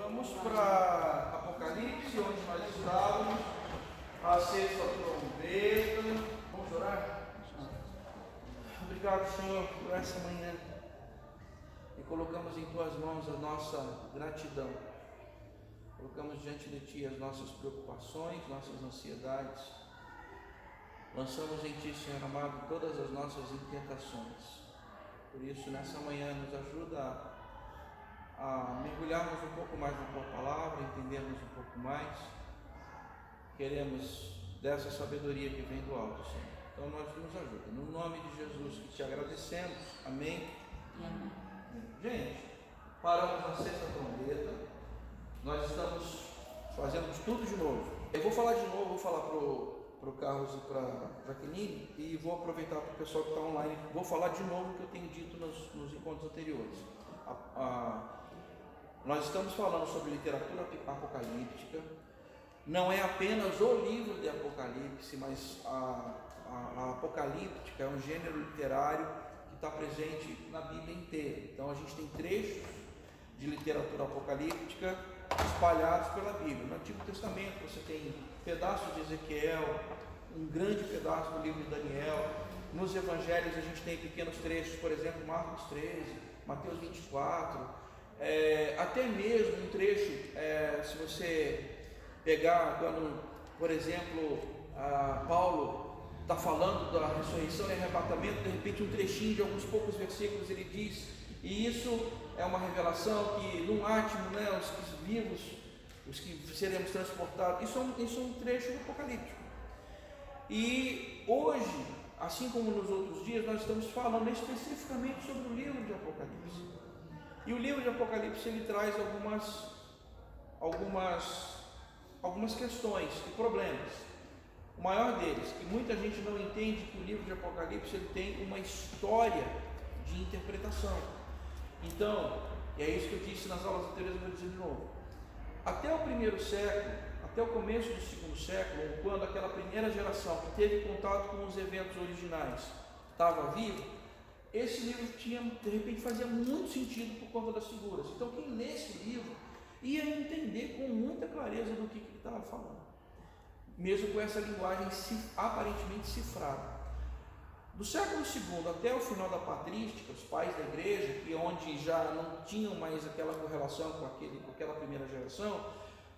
Vamos para Apocalipse, onde nós estávamos, a sexta trombeta. Vamos orar? Obrigado, Senhor, por essa manhã. E colocamos em Tuas mãos a nossa gratidão. Colocamos diante de Ti as nossas preocupações, nossas ansiedades. Lançamos em Ti, Senhor amado, todas as nossas inquietações. Por isso, nessa manhã, nos ajuda a mergulharmos um pouco mais na Tua Palavra, entendermos um pouco mais. Queremos dessa sabedoria que vem do alto, Senhor. Então, nos ajuda. No nome de Jesus, que Te agradecemos. Amém? Amém. Gente, paramos na sexta trombeta. Nós estamos fazendo tudo de novo. Eu vou falar de novo, vou falar para o Carlos e para a Jaqueline, e vou aproveitar para o pessoal que está online. Vou falar de novo o que eu tenho dito nos encontros anteriores. Nós estamos falando sobre literatura apocalíptica. Não é apenas o livro de Apocalipse, mas a apocalíptica é um gênero literário que está presente na Bíblia inteira. Então a gente tem trechos de literatura apocalíptica espalhados pela Bíblia. No Antigo Testamento você tem pedaços de Ezequiel, um grande pedaço do livro de Daniel. Nos Evangelhos a gente tem pequenos trechos, por exemplo, Marcos 13, Mateus 24, até mesmo um trecho, se você pegar quando, por exemplo, Paulo está falando da ressurreição e arrebatamento, de repente um trechinho de alguns poucos versículos ele diz, e isso é uma revelação que num átimo, né, os vivos, os que seremos transportados, isso é um trecho apocalíptico. E hoje, assim como nos outros dias, nós estamos falando especificamente sobre o livro de Apocalipse. E o livro de Apocalipse ele traz algumas questões e problemas. O maior deles, que muita gente não entende, que o livro de Apocalipse ele tem uma história de interpretação. Então, é isso que eu disse nas aulas anteriores, eu vou dizer de novo. Até o primeiro século, até o começo do segundo século, quando aquela primeira geração que teve contato com os eventos originais estava viva, esse livro de repente fazia muito sentido por conta das figuras. Então quem lê esse livro ia entender com muita clareza do que ele estava falando, mesmo com essa linguagem aparentemente cifrada. Do século II até o final da patrística, os pais da igreja, que onde já não tinham mais aquela correlação com aquela primeira geração,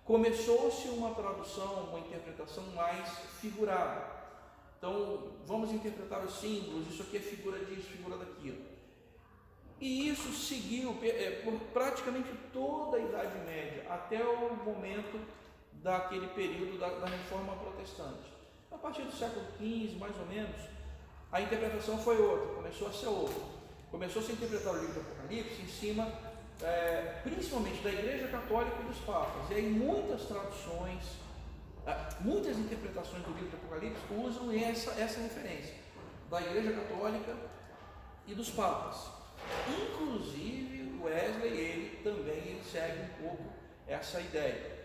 começou-se uma tradução, uma interpretação mais figurada. Então, vamos interpretar os símbolos, isso aqui é figura disso, figura daquilo. E isso seguiu por praticamente toda a Idade Média, até o momento daquele período da Reforma Protestante. A partir do século XV, mais ou menos, a interpretação foi outra, começou a ser outra. Começou a se interpretar o livro do Apocalipse em cima, principalmente da Igreja Católica e dos Papas. E aí muitas traduções, muitas interpretações do livro do Apocalipse usam essa referência da Igreja Católica e dos Papas. Inclusive o Wesley, ele segue um pouco essa ideia.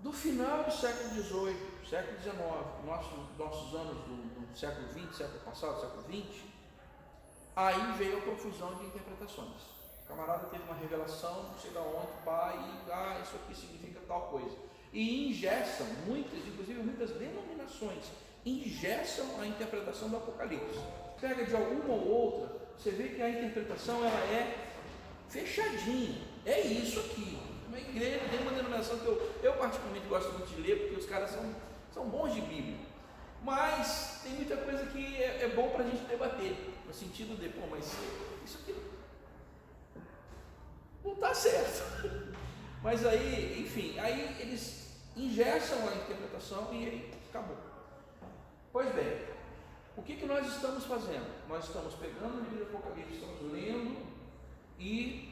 Do final do século XVIII, século XIX, nossos anos do século XX, século passado, século XX, aí veio a profusão de interpretações. O camarada teve uma revelação, não sei de onde, isso aqui significa tal coisa. E engessam, inclusive muitas denominações, engessam a interpretação do Apocalipse. Pega de alguma ou outra, você vê que a interpretação ela é fechadinha, é isso aqui. Uma igreja tem uma denominação que eu particularmente gosto muito de ler, porque os caras são bons de Bíblia, mas tem muita coisa que é bom para a gente debater, no sentido de, mas isso aqui não está certo. Mas aí, enfim, aí eles engessam a interpretação e aí acabou. Pois bem, o que nós estamos fazendo? Nós estamos pegando o livro do Apocalipse, estamos lendo e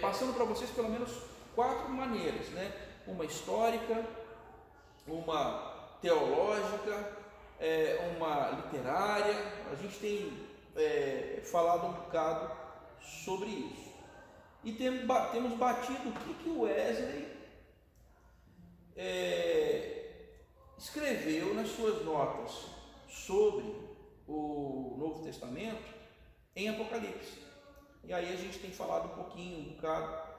passando para vocês pelo menos 4 maneiras, né? Uma histórica, uma teológica, uma literária. A gente tem falado um bocado sobre isso. E temos batido o que o Wesley escreveu nas suas notas sobre o Novo Testamento em Apocalipse. E aí a gente tem falado um bocado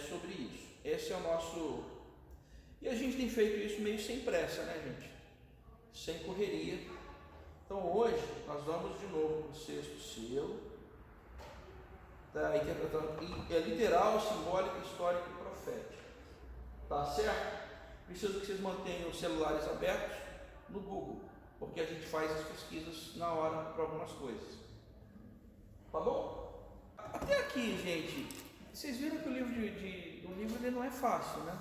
sobre isso. Esse é o nosso... E a gente tem feito isso meio sem pressa, né, gente? Sem correria. Então hoje nós vamos de novo para o sexto selo, da interpretação literal, simbólica, histórica e profética. Tá certo? Preciso que vocês mantenham os celulares abertos no Google, porque a gente faz as pesquisas na hora para algumas coisas. Tá bom? Até aqui, gente, vocês viram que o livro ele não é fácil, né?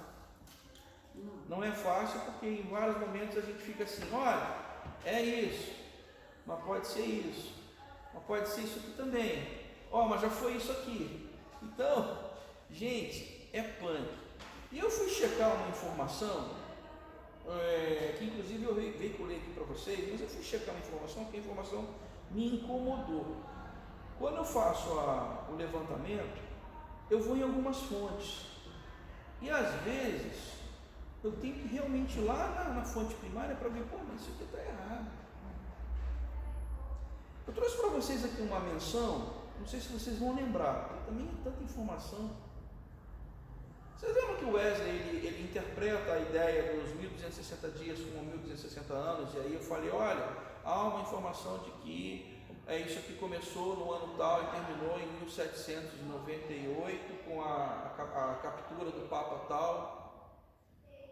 Não é fácil porque em vários momentos a gente fica assim, olha, é isso, mas pode ser isso, mas pode ser isso aqui também, mas já foi isso aqui. Então, gente, é punk. E eu fui checar uma informação, que inclusive eu veiculei aqui para vocês, mas eu fui checar uma informação que a informação me incomodou. Quando eu faço o levantamento, eu vou em algumas fontes, e às vezes eu tenho que realmente ir lá na fonte primária para ver, mas isso aqui está errado. Eu trouxe para vocês aqui uma menção, não sei se vocês vão lembrar, porque também é tanta informação. Vocês lembram que o Wesley ele interpreta a ideia dos 1260 dias como 1260 anos, e aí eu falei, olha, há uma informação de que isso aqui começou no ano tal e terminou em 1798 com a captura do Papa tal.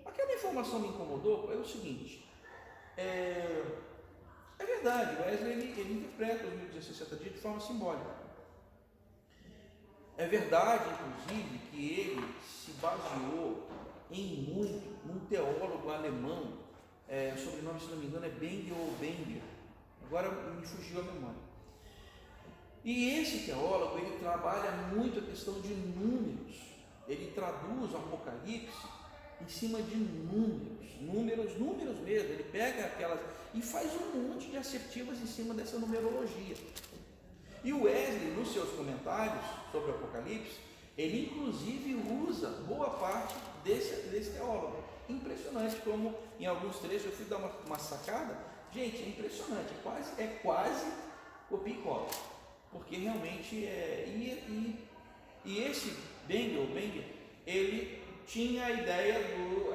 Aquela informação me incomodou pelo seguinte, é verdade, o Wesley ele interpreta os 1260 dias de forma simbólica. É verdade, inclusive, que ele se baseou num teólogo alemão, o sobrenome, se não me engano, é Bengel ou Benger, agora me fugiu a memória. E esse teólogo, ele trabalha muito a questão de números, ele traduz o Apocalipse em cima de números mesmo, ele pega aquelas e faz um monte de assertivas em cima dessa numerologia. E o Wesley, nos seus comentários sobre o Apocalipse, ele inclusive usa boa parte desse teólogo. Impressionante como em alguns trechos eu fui dar uma sacada, gente, é impressionante, é quase copia e cola, porque realmente e esse Benger, ele tinha a ideia do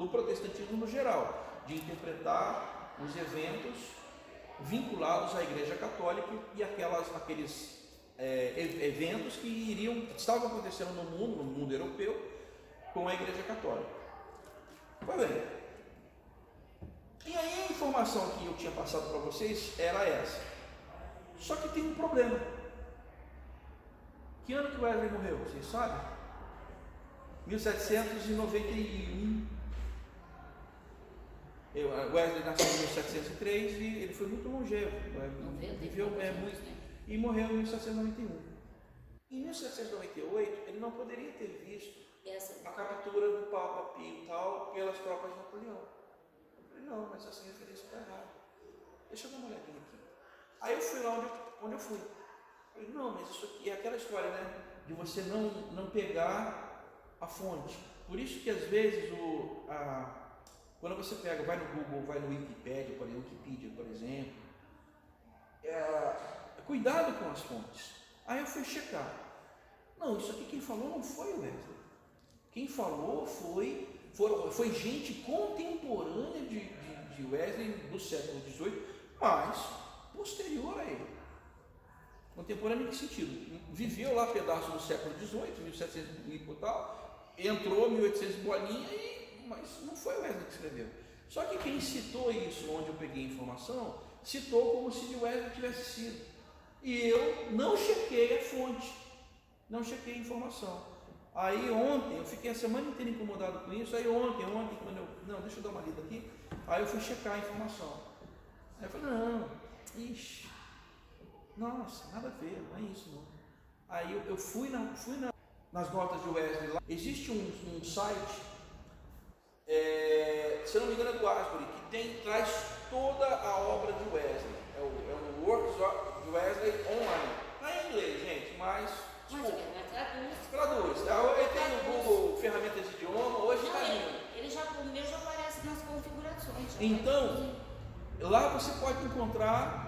protestantismo no geral, de interpretar os eventos vinculados à Igreja Católica e aqueles eventos que estavam acontecendo no mundo europeu com a Igreja Católica. Pois bem, e aí a informação que eu tinha passado para vocês era essa. Só que tem um problema. Que ano que o Wesley morreu? Vocês sabem? 1791. O Wesley nasceu em 1703 e ele foi muito longevo. Viveu muito e morreu em 1791. Em 1798, ele não poderia ter visto a captura do Papa Pio tal pelas tropas de Napoleão. Eu falei, não, mas essa referência está errada. Deixa eu dar uma olhadinha aqui. Aí eu fui lá onde eu fui. Eu falei, não, mas isso aqui é aquela história, né? De você não pegar a fonte. Por isso que às vezes quando você vai no Google, vai no Wikipedia, por exemplo, cuidado com as fontes. Aí eu fui checar. Não, isso aqui quem falou não foi o Wesley. Quem falou foi gente contemporânea de Wesley do século XVIII, mas posterior a ele. Contemporâneo em que sentido? Viveu lá pedaço do século XVIII, 1700 e tal, entrou 1800 bolinha, mas não foi o Wesley que escreveu. Só que quem citou isso, onde eu peguei a informação, citou como se de Wesley tivesse sido. E eu não chequei a fonte, não chequei a informação. Aí ontem, eu fiquei a semana inteira incomodado com isso, aí ontem, quando deixa eu dar uma lida aqui, aí eu fui checar a informação. Aí eu falei, nossa, nada a ver, não é isso não. Aí eu fui nas notas de Wesley lá, existe um site, se eu não me engano é do Asbury, que traz toda a obra de Wesley, é o Works of Wesley Online, não é em inglês, gente, mas traduz. Ele tem no Google ferramentas de idioma, hoje está lindo. O meu já aparece nas configurações. Então, lá você pode encontrar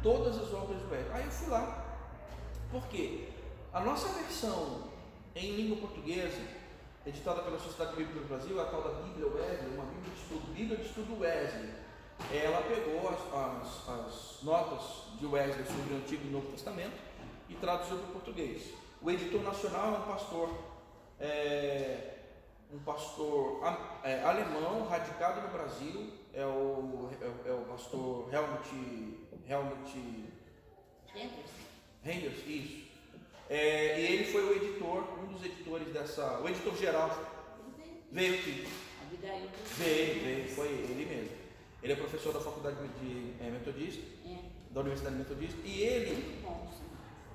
todas as obras de Wesley. Aí eu fui lá. Por quê? A nossa versão em língua portuguesa, editada pela Sociedade Bíblica do Brasil, é a tal da Bíblia Wesley, uma Bíblia de Estudo Wesley. Ela pegou as notas de Wesley sobre o Antigo e Novo Testamento e traduziu para o português. O editor nacional é um pastor alemão, radicado no Brasil, é o pastor Helmut Renders, isso. E ele foi o editor, um dos editores o editor geral veio aqui. Veio, foi ele mesmo. Ele é professor da faculdade de metodista, da Universidade Metodista, e ele,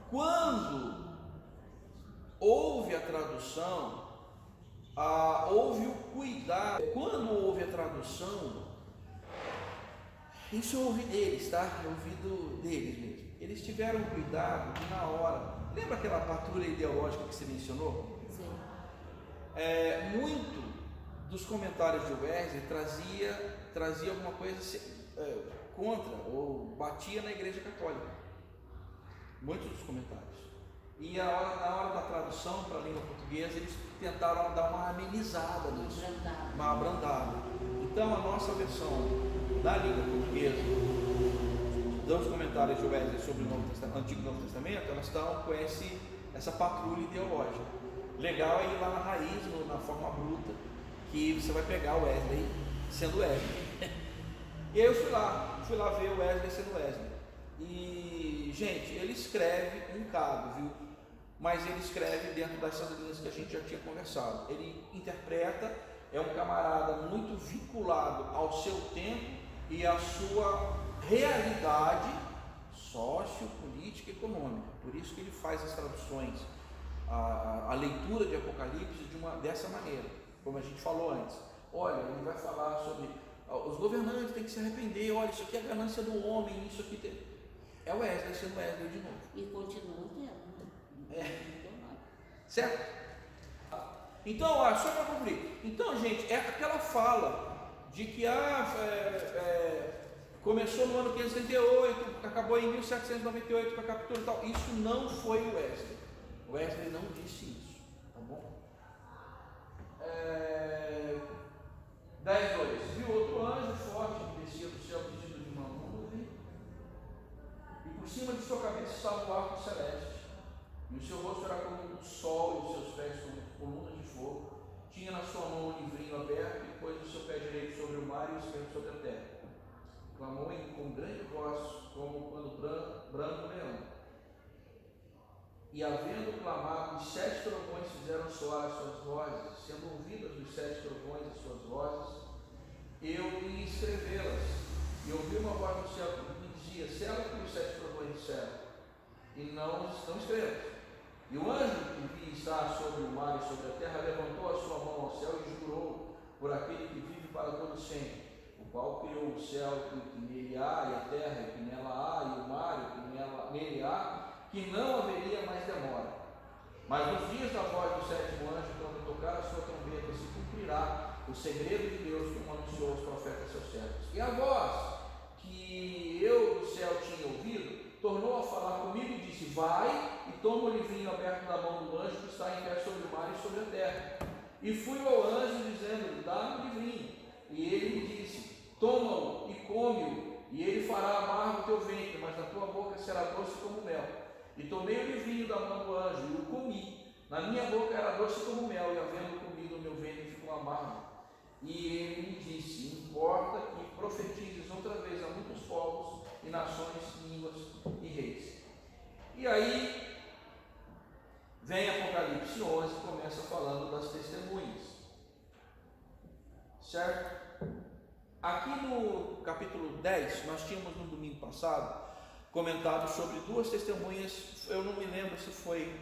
quando houve a tradução, houve o cuidado. Quando houve a tradução, isso eu ouvi deles, tá? Eu ouvi deles mesmo. Eles tiveram cuidado de, na hora. Lembra aquela patrulha ideológica que você mencionou? Sim. Muito dos comentários de Wesley trazia alguma coisa contra ou batia na Igreja Católica. Muitos dos comentários. E na hora da tradução para a língua portuguesa, eles tentaram dar uma amenizada nisso, uma abrandada. Então, a nossa versão da língua portuguesa, dos comentários de Wesley sobre o Antigo e Novo Testamento, elas estão com essa patrulha ideológica. Legal é ir lá na raiz, na forma bruta, que você vai pegar o Wesley sendo Wesley. E aí eu fui lá ver o Wesley sendo Wesley. E, gente, ele escreve um cabo, viu? Mas ele escreve dentro dessas linhas que a gente já tinha conversado. Ele interpreta, é um camarada muito vinculado ao seu tempo e à sua realidade sociopolítica e econômica. Por isso que ele faz as traduções, a leitura de Apocalipse dessa maneira, como a gente falou antes. Olha, ele vai falar sobre os governantes têm que se arrepender, olha, isso aqui é a ganância do homem, isso aqui é o Wesley sendo Wesley de novo. E continua tendo. Certo? Então, só para concluir. Então, gente, é aquela fala de que começou no ano 538, acabou em 1798 com a captura e tal. Isso não foi o Wesley. O Wesley não disse isso, tá bom? 10:2. Viu outro anjo forte que descia do céu vestido de uma nuvem, e por cima de sua cabeça estava o arco celeste, e o seu rosto era como o sol, e os seus pés como colunas de fogo. Tinha na sua mão um livrinho aberto, e pôs o seu pé direito sobre o mar e o esquerdo sobre a terra. Clamou com grande voz, como quando branda um leão. E havendo clamado, os 7 trovões fizeram soar as suas vozes, sendo ouvidas os 7 trovões as suas vozes, eu vim escrevê-las. E ouvi uma voz do céu que me dizia: sela que os 7 trovões disseram, e não escrevas. E o anjo que vi estar sobre o mar e sobre a terra levantou a sua mão ao céu e jurou por aquele que vive para todo sempre, o qual criou o céu e o que nele há, e a terra e o que nela há, e o mar e o que nele há, que não haveria mais demora. Mas nos dias da voz do 7º anjo, quando tocar a sua trombeta, se cumprirá o segredo de Deus, como anunciou aos profetas seus servos. E a voz que eu do céu tinha ouvido tornou a falar comigo e disse: vai e toma o livrinho aberto da mão do anjo que está em pé sobre o mar e sobre a terra. E fui ao anjo dizendo: dá-me o livrinho. E ele me disse: toma-o e come-o, e ele fará amargo o teu ventre, mas na tua boca será doce como mel. E tomei o livrinho da mão do anjo e o comi. Na minha boca era doce como mel, e havendo comido, o meu ventre ficou amargo. E ele me disse: importa que profetizes outra vez a muitos povos e nações, línguas e reis. E aí vem Apocalipse 11, começa falando das testemunhas, certo? Aqui no capítulo 10, nós tínhamos no domingo passado comentado sobre 2 testemunhas. Eu não me lembro se foi,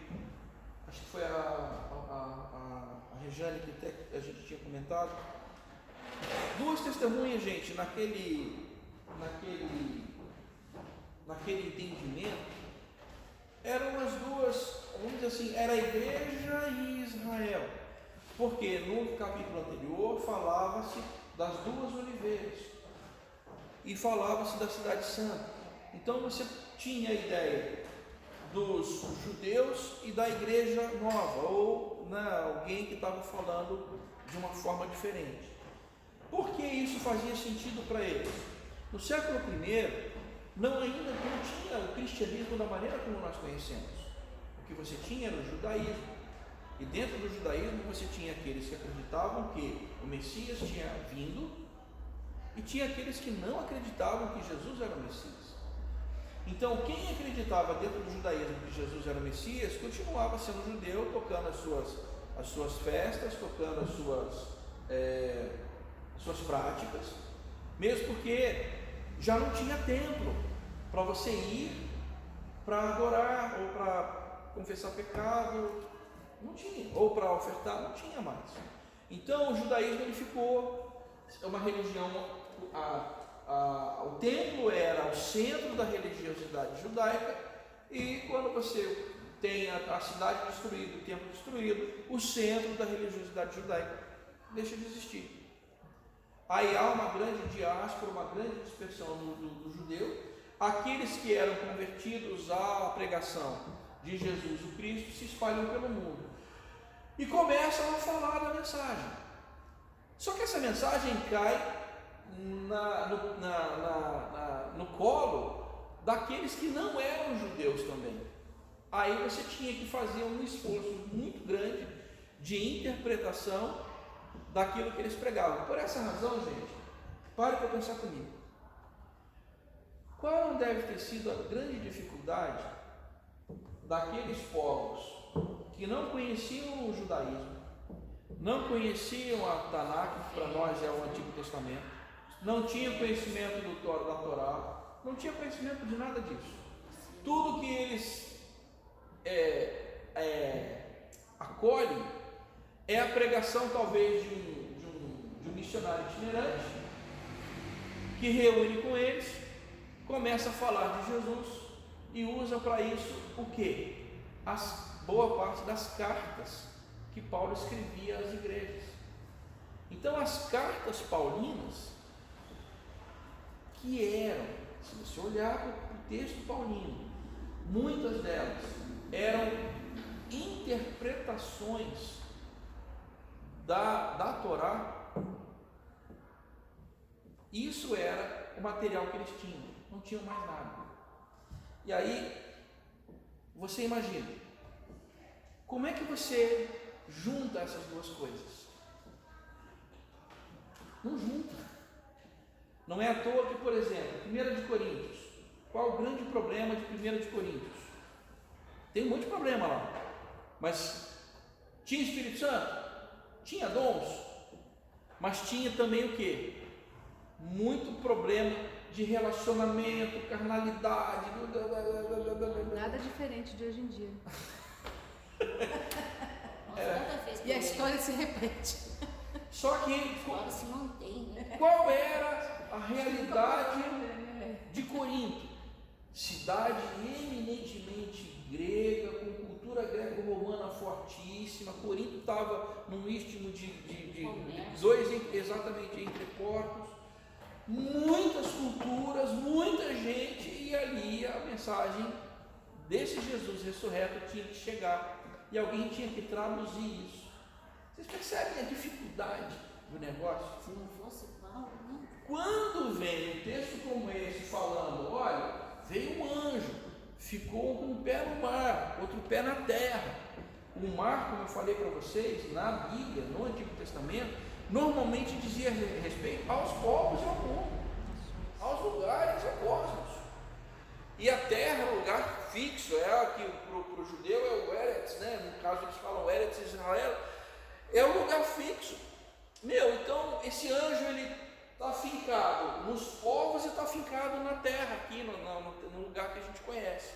acho que foi a Regiane que até a gente tinha comentado. 2 testemunhas, gente, naquele entendimento, eram as duas, vamos dizer assim, era a igreja e Israel, porque no capítulo anterior falava-se das 2 oliveiras e falava-se da cidade santa. Então você tinha a ideia dos judeus e da igreja nova, ou alguém que estava falando de uma forma diferente. Por que isso fazia sentido para eles? No século I, ainda não tinha o cristianismo da maneira como nós conhecemos. O que você tinha era o judaísmo. E dentro do judaísmo você tinha aqueles que acreditavam que o Messias tinha vindo, e tinha aqueles que não acreditavam que Jesus era o Messias. Então, quem acreditava dentro do judaísmo que Jesus era o Messias, continuava sendo judeu, tocando as suas festas, tocando as suas práticas, mesmo porque já não tinha templo para você ir para adorar, ou para confessar pecado, não tinha, ou para ofertar, não tinha mais. Então o judaísmo ele ficou uma religião, o templo era o centro da religiosidade judaica, e quando você tem a cidade destruída, o templo destruído, o centro da religiosidade judaica deixa de existir. Aí há uma grande diáspora, uma grande dispersão do judeu. Aqueles que eram convertidos à pregação de Jesus o Cristo se espalham pelo mundo e começam a falar da mensagem. Só que essa mensagem cai no colo daqueles que não eram judeus também. Aí você tinha que fazer um esforço muito grande de interpretação daquilo que eles pregavam. Por essa razão, gente, pare para pensar comigo. Qual deve ter sido a grande dificuldade daqueles povos que não conheciam o judaísmo, não conheciam a Tanakh, que para nós é o Antigo Testamento, não tinham conhecimento da Torá, não tinham conhecimento de nada disso. Tudo que eles acolhem é a pregação talvez de um missionário itinerante que reúne com eles, começa a falar de Jesus e usa para isso o quê? Boa parte das cartas que Paulo escrevia às igrejas. Então as cartas paulinas, que eram, se você olhar para o texto paulino, muitas delas eram interpretações da Torá. Isso era o material que eles tinham, não tinham mais nada. E aí você imagina, como é que você junta essas duas coisas? Não junta. Não é à toa que, por exemplo, 1 de Coríntios, qual o grande problema de 1 de Coríntios? Tem um monte de problema lá, mas tinha Espírito Santo? Tinha dons, mas tinha também o quê? Muito problema de relacionamento, carnalidade. Nada diferente de hoje em dia. E a história se repete. Só que Agora se mantém, né? qual era a realidade de Corinto? Cidade eminentemente grega, com cultura greco-romana fortíssima. Corinto estava num istmo de dois, exatamente, entre portos. Muitas culturas, muita gente, e ali a mensagem desse Jesus ressurreto tinha que chegar, e alguém tinha que traduzir isso. Vocês percebem a dificuldade do negócio? Se não fosse Paulo, não. Quando vem um texto como esse falando, olha, veio um anjo, ficou com um pé no mar, outro pé na terra. O mar, como eu falei para vocês, na Bíblia, no Antigo Testamento, normalmente dizia respeito aos povos e ao mundo, aos lugares, ao cosmos. E a terra é um lugar fixo, que para o judeu é o Eretz, né? No caso eles falam Eretz Israel, é um lugar fixo. Então esse anjo ele está fincado nos povos e está fincado na terra, aqui no lugar que a gente conhece.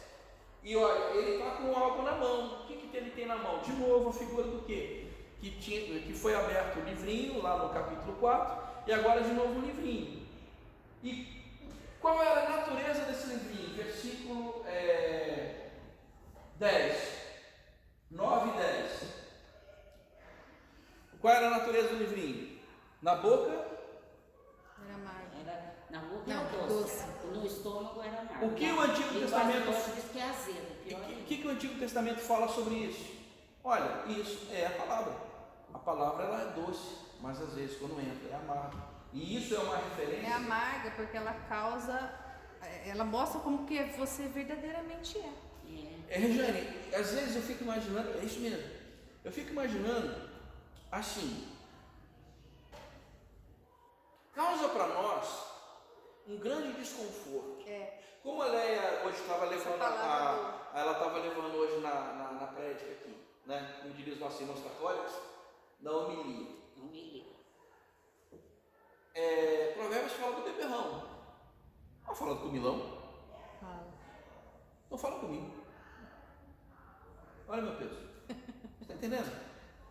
E olha, ele está com algo na mão. O que ele tem na mão? De novo a figura do quê? Que foi aberto o livrinho lá no capítulo 4, e agora de novo o livrinho. E qual era a natureza desse livrinho? Versículo 10, 9 e 10. Qual era a natureza do livrinho? Na boca? Era amargo. Na boca Não, era doce. No estômago era amargo. O que o Antigo E Testamento... quase todos diz que é azedo, O pior ainda. que o Antigo Testamento fala sobre isso? Olha, isso é a palavra. A palavra ela é doce, mas às vezes quando entra é amarga. E isso é uma referência. É amarga porque ela causa, ela mostra como que você verdadeiramente é. Regiane, às vezes eu fico imaginando, é isso mesmo. Eu fico imaginando assim. Causa para nós um grande desconforto. Como a Leia hoje estava levando ela estava levando hoje na prédica aqui, né? Como diriam os nossos irmãos católicos, na homilia. Provérbios fala do beberrão. Não fala do comilão. Não fala comigo. Olha meu peso. Você está entendendo?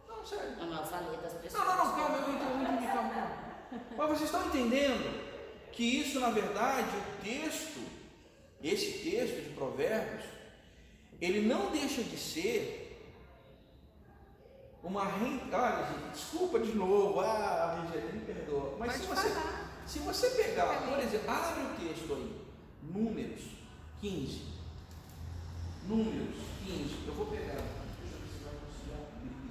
Não, sério. Não, eu falei das pessoas. Não, calma, eu entendi, calma. Mas vocês estão entendendo que isso, na verdade, esse texto de Provérbios, ele não deixa de ser uma olha, gente, desculpa de novo, Regiane, me perdoa. Mas se você pegar, por exemplo, abre o texto aí, Números 15. Eu vou pegar. Deixa eu ver se vai conseguir abrir.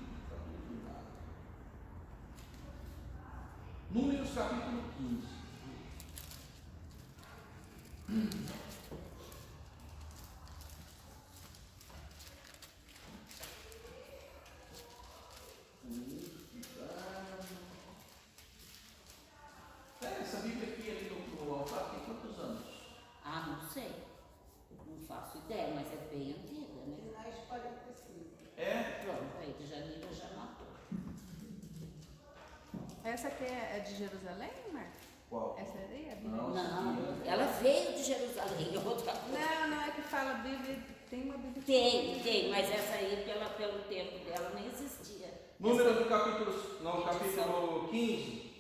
Números capítulo 15. Essa Bíblia aqui ali no altar tem quantos anos? Não sei. Não faço ideia, mas é bem antiga, né? Mais de 45. Pronto, aí de janeiro já matou. Essa aqui é de Jerusalém, Marcos? Qual? Essa aí é a Bíblia? Não, ela veio de Jerusalém, outra coisa. Não, é que fala Bíblia, tem uma Bíblia. Tem, mas essa aí, pelo tempo dela, nem existia. Número do capítulo 15,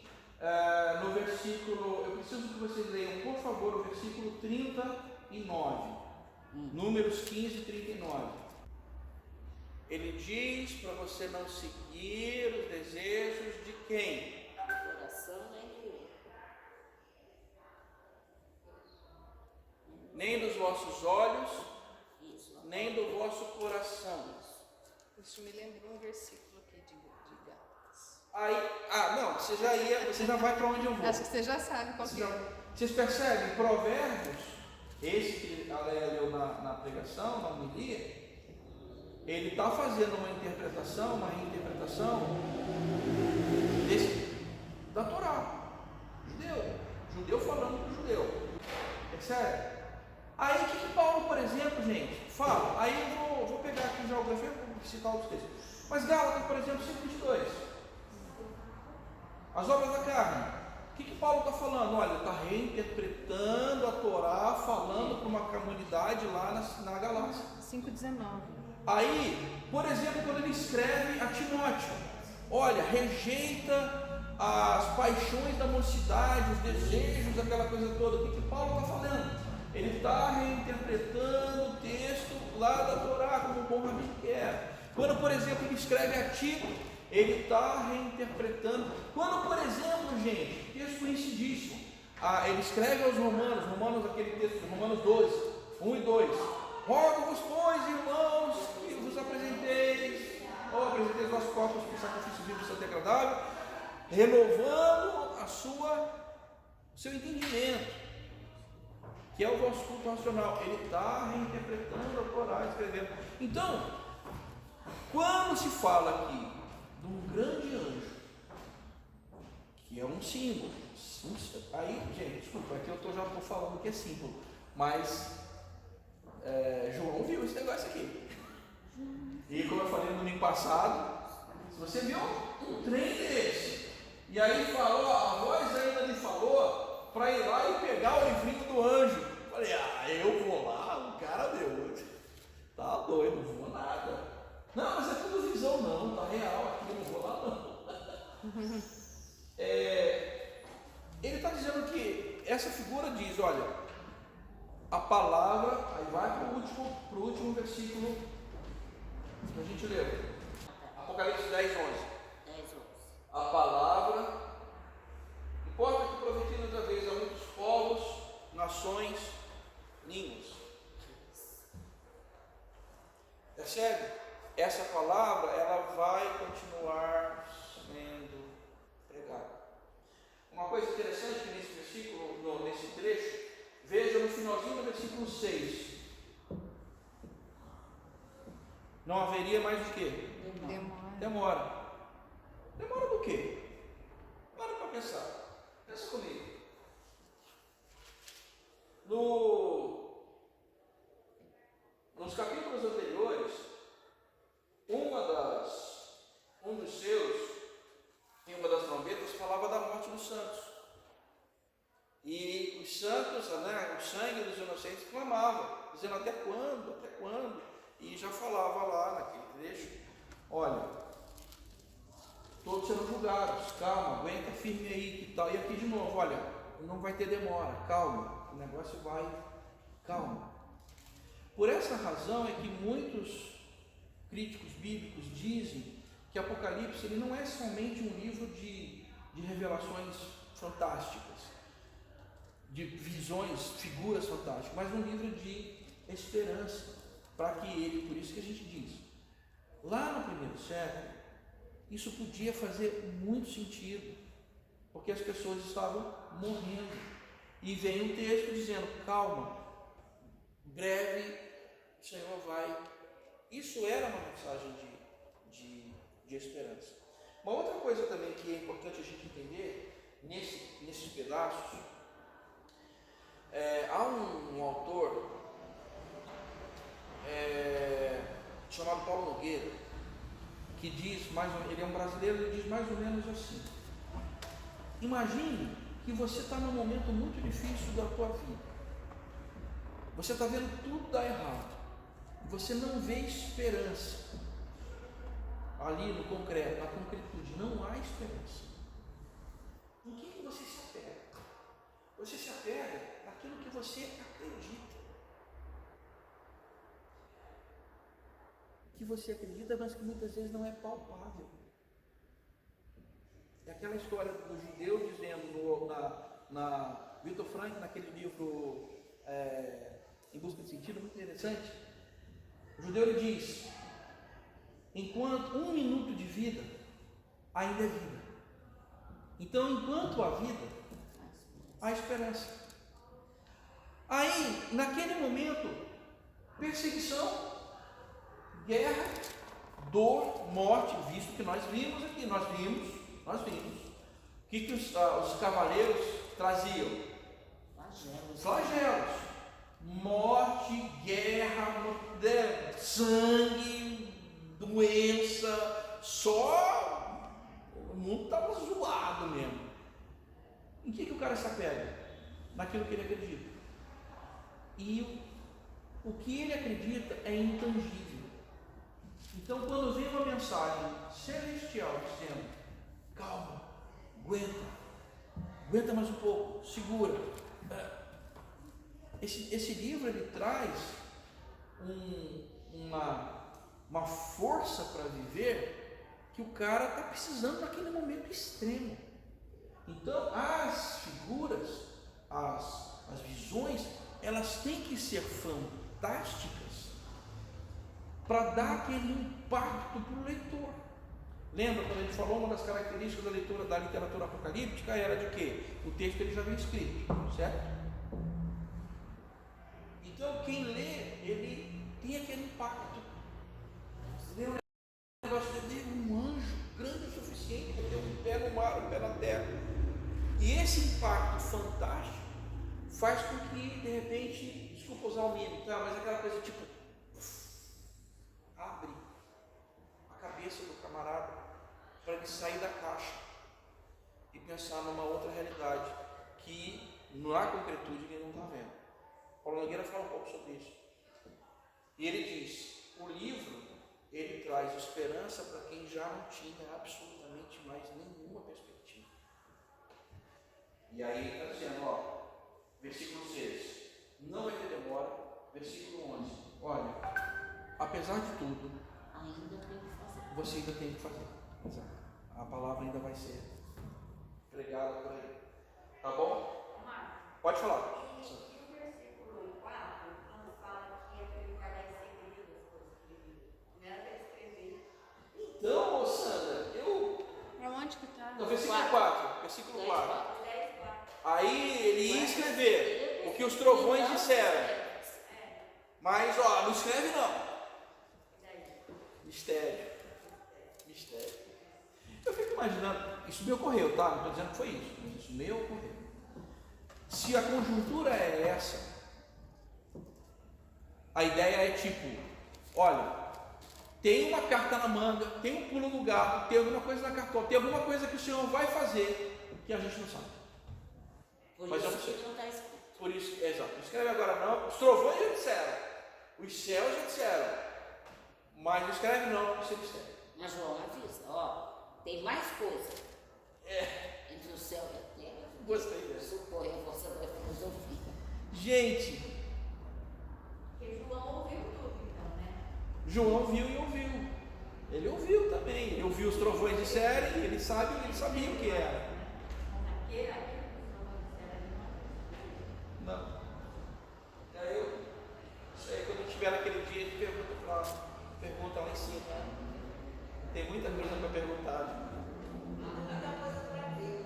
no versículo, eu preciso que vocês leiam, por favor, o versículo 39. Números 15, 39. Ele diz para você não seguir os desejos de quem? Coração nem de Nem dos vossos olhos, isso. nem do vosso coração. Isso me lembrou um versículo aqui de Gálatas. Aí, não, você já vai para onde eu vou. Acho que você já sabe qual que é. Vocês percebem? Provérbios, esse que a Leia leu na pregação, na homilia, ele está fazendo uma interpretação, uma reinterpretação da Torá. Judeu falando para o judeu. Percebe? Aí o que Paulo, por exemplo, gente, fala? Aí eu vou pegar aqui já o grafismo para citar outros textos. Mas Gálatas, por exemplo, 5:22. As obras da carne. O que Paulo está falando? Olha, ele está reinterpretando a Torá, falando para uma comunidade lá na Galácia. 5:19. Aí, por exemplo, quando ele escreve a Timóteo, olha, rejeita as paixões da mocidade, os desejos, aquela coisa toda. O que Paulo está falando? Ele está reinterpretando o texto lá da Torá, como o bom rabi quer. Quando, por exemplo, ele escreve a Tito, ele está reinterpretando. Quando, por exemplo, gente, texto conhecidíssimo, ele escreve aos Romanos, aquele texto, Romanos 12, 1 e 2. Rogo-vos, pois, irmãos, que vos apresenteis os vossos corpos por sacrifício vivo e santo e agradável, renovando o seu entendimento, que é o vosso culto racional. Ele está reinterpretando a Torá, escrevendo. Então, quando se fala aqui de um grande anjo, que é um símbolo, aí, gente, desculpa, aqui eu já estou falando que é símbolo, mas João viu esse negócio aqui. E como eu falei no domingo passado, se você viu um trem desse, e aí falou, a voz ainda lhe falou para ir lá e pegar o livrinho do anjo. Falei, eu vou lá, o cara deu. Tá doido, não vou nada. Não, mas é tudo visão, não, tá real aqui, eu não vou lá não. Ele está dizendo que essa figura diz, olha, a palavra, aí vai para o último versículo que a gente leu. Apocalipse 10, 11. A palavra, importa que profetiza outra vez a muitos povos, nações, línguas. Percebe? Essa palavra, ela vai continuar sendo pregada. Uma coisa interessante que nesse versículo, nesse trecho, veja no finalzinho do versículo 6. Não haveria mais o quê? Demora. Demora do quê? Para para pensar. Pensa comigo. Nos capítulos anteriores, um dos seus, em uma das trombetas, falava da morte dos santos. E os santos, né, o sangue dos inocentes clamava, dizendo até quando, até quando? E já falava lá naquele trecho, olha, todos serão julgados, calma, aguenta firme aí, que tal? E aqui de novo, olha, não vai ter demora, calma, o negócio vai, calma. Por essa razão é que muitos críticos bíblicos dizem que Apocalipse ele não é somente um livro de revelações fantásticas, de visões, figuras fantásticas, mas um livro de esperança, para que ele, por isso que a gente diz, lá no primeiro século, isso podia fazer muito sentido, porque as pessoas estavam morrendo, e vem um texto dizendo, calma, breve o Senhor vai. Isso era uma mensagem de esperança. Uma outra coisa também que é importante a gente entender nesses pedaços, há um autor chamado Paulo Nogueira, que diz, ele é um brasileiro, ele diz mais ou menos assim: imagine que você está num momento muito difícil da tua vida, você está vendo tudo dar errado, você não vê esperança ali no concreto, na concretude, não há esperança. Em que você se apega? Você se apega naquilo que você acredita. Que você acredita, mas que muitas vezes não é palpável. É aquela história do judeu dizendo na Viktor Frankl, naquele livro Em Busca de Sentido, muito interessante. O judeu ele diz: enquanto 1 minuto de vida ainda é vida. Então, enquanto há vida, há esperança. Aí, naquele momento, perseguição, guerra, dor, morte, visto que nós vimos aqui, nós vimos. O que os cavaleiros traziam? Flagelos. Morte, guerra, sangue, doença, só o mundo estava zoado mesmo. Em que o cara se apega? Naquilo que ele acredita. E o que ele acredita é intangível. Então, quando vem uma mensagem celestial dizendo, calma, aguenta mais um pouco, segura. Esse livro ele traz uma força para viver que o cara está precisando naquele momento extremo. Então, as figuras, as visões, elas têm que ser fantásticas para dar aquele impacto para o leitor. Lembra quando a gente falou, uma das características da leitura da literatura apocalíptica era de quê? O texto ele já vem escrito, certo? Então quem lê, ele tem aquele impacto. Lê um negócio de um anjo grande o suficiente para ter um pé no mar, um pé na terra. E esse impacto fantástico faz com que, de repente, desculpa usar o mínimo, tá? Mas aquela coisa tipo, abre a cabeça do camarada para ele sair da caixa e pensar numa outra realidade que na concretude ele não está vendo. Paulo Nogueira fala um pouco sobre isso. E ele diz, o livro, ele traz esperança para quem já não tinha absolutamente mais nenhuma perspectiva. E aí ele está dizendo, versículo 6, não vai ter demora. Versículo 11, olha, apesar de tudo, você ainda tem que fazer. Exato. A palavra ainda vai ser pregada por aí. Tá bom? Pode falar. E no versículo 4, que os trovões disseram. Mas, ó, não escreve não. Mistério. Eu fico imaginando, isso me ocorreu, tá? Não estou dizendo que foi isso, mas isso me ocorreu. Se a conjuntura é essa, a ideia é tipo, olha, tem uma carta na manga, tem um pulo no gato, tem alguma coisa na cartola, tem alguma coisa que o Senhor vai fazer que a gente não sabe. Por Mas eu não isso sei. que não está escrito. Por isso, exato, não escreve agora não. Os trovões já disseram, os céus já disseram, mas não escreve não, porque isso é mistério. Mas João avisa, ó, tem mais coisa entre o céu e a terra. Gostei dessa. Suporre a força da filosofia. Gente, Porque João ouviu tudo, então, né? João viu e ouviu. Ele ouviu também. Ele ouviu os trovões de série e ele sabia o que era. Mas aquele que os trovões disseram, Não. Isso aí, quando tiver naquele dia, a gente pergunta lá em cima. Tem muita coisa para perguntar. muita coisa para ver.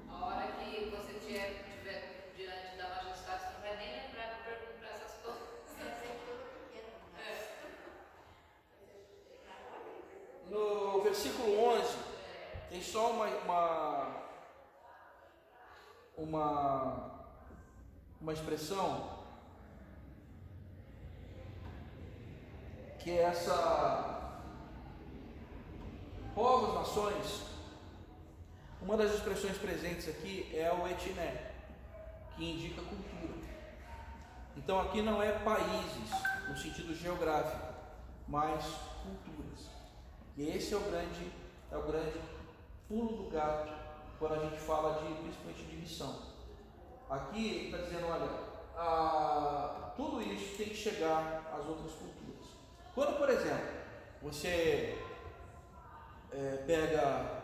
A hora que você estiver diante da majestade, você não vai nem lembrar de perguntar essas coisas. No versículo 11, tem só uma expressão que é essa: povos, nações. Uma das expressões presentes aqui é o etné, que indica cultura. Então aqui não é países no sentido geográfico, mas culturas. E esse é o grande pulo do gato quando a gente fala principalmente de missão. Aqui ele está dizendo, olha, tudo isso tem que chegar às outras culturas. Quando, por exemplo, você pega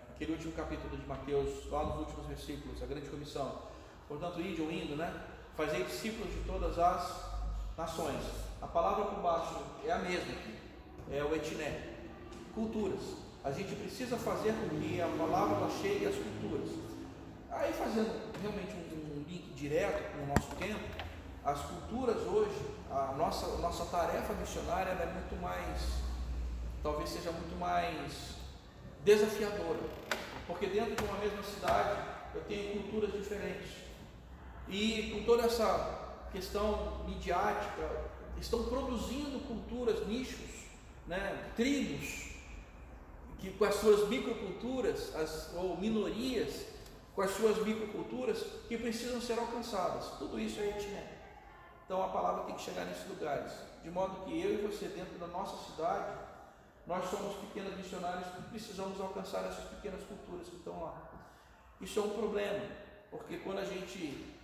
aquele último capítulo de Mateus, lá nos últimos versículos, a grande comissão, portanto, ide ou indo, né? Fazei discípulos de todas as nações. A palavra por baixo é a mesma aqui, é o etné, culturas. A gente precisa fazer com que a palavra chegue às culturas. Aí, fazendo realmente um link direto com o nosso tempo, as culturas hoje, a nossa tarefa missionária é muito mais, talvez seja muito mais desafiadora, porque dentro de uma mesma cidade eu tenho culturas diferentes, e com toda essa questão midiática, estão produzindo culturas, nichos, né, tribos, que com as suas microculturas, ou minorias, com as suas microculturas, que precisam ser alcançadas. Tudo isso é etné. Então a palavra tem que chegar nesses lugares, de modo que eu e você, dentro da nossa cidade, nós somos pequenos missionários que precisamos alcançar essas pequenas culturas que estão lá. Isso é um problema, porque quando a gente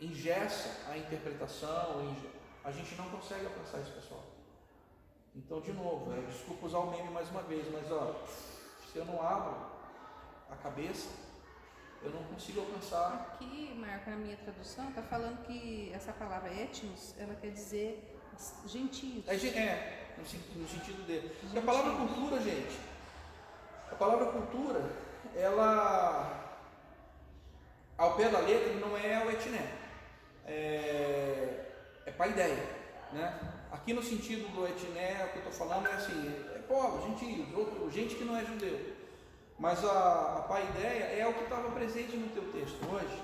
engessa a interpretação, a gente não consegue alcançar esse pessoal. Então, de novo, desculpa usar o meme mais uma vez, mas se eu não abro a cabeça, eu não consigo alcançar. Aqui, Marco, na minha tradução, está falando que essa palavra etnos, ela quer dizer gentios. No sentido dele. Porque a palavra cultura, gente, ela, ao pé da letra, não é o etné, é paideia, né? Aqui no sentido do etné, o que eu estou falando é assim, é povo, gentios, gente que não é judeu. Mas a paideia é o que estava presente no teu texto hoje,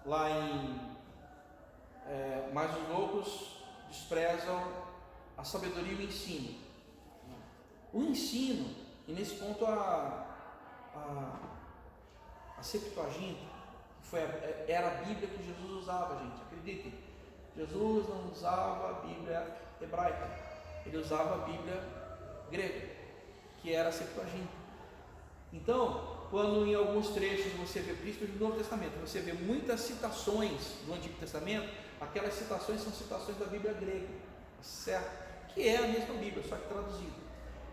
lá em mas os loucos desprezam a sabedoria e o ensino. O ensino, e nesse ponto a Septuaginta era a Bíblia que Jesus usava, gente, acreditem. Jesus não usava a Bíblia hebraica, ele usava a Bíblia grega, que era a Septuaginta. Então, quando em alguns trechos você vê, principalmente no Novo Testamento, você vê muitas citações do Antigo Testamento, aquelas citações são citações da Bíblia grega, certo? Que é a mesma Bíblia, só que traduzida.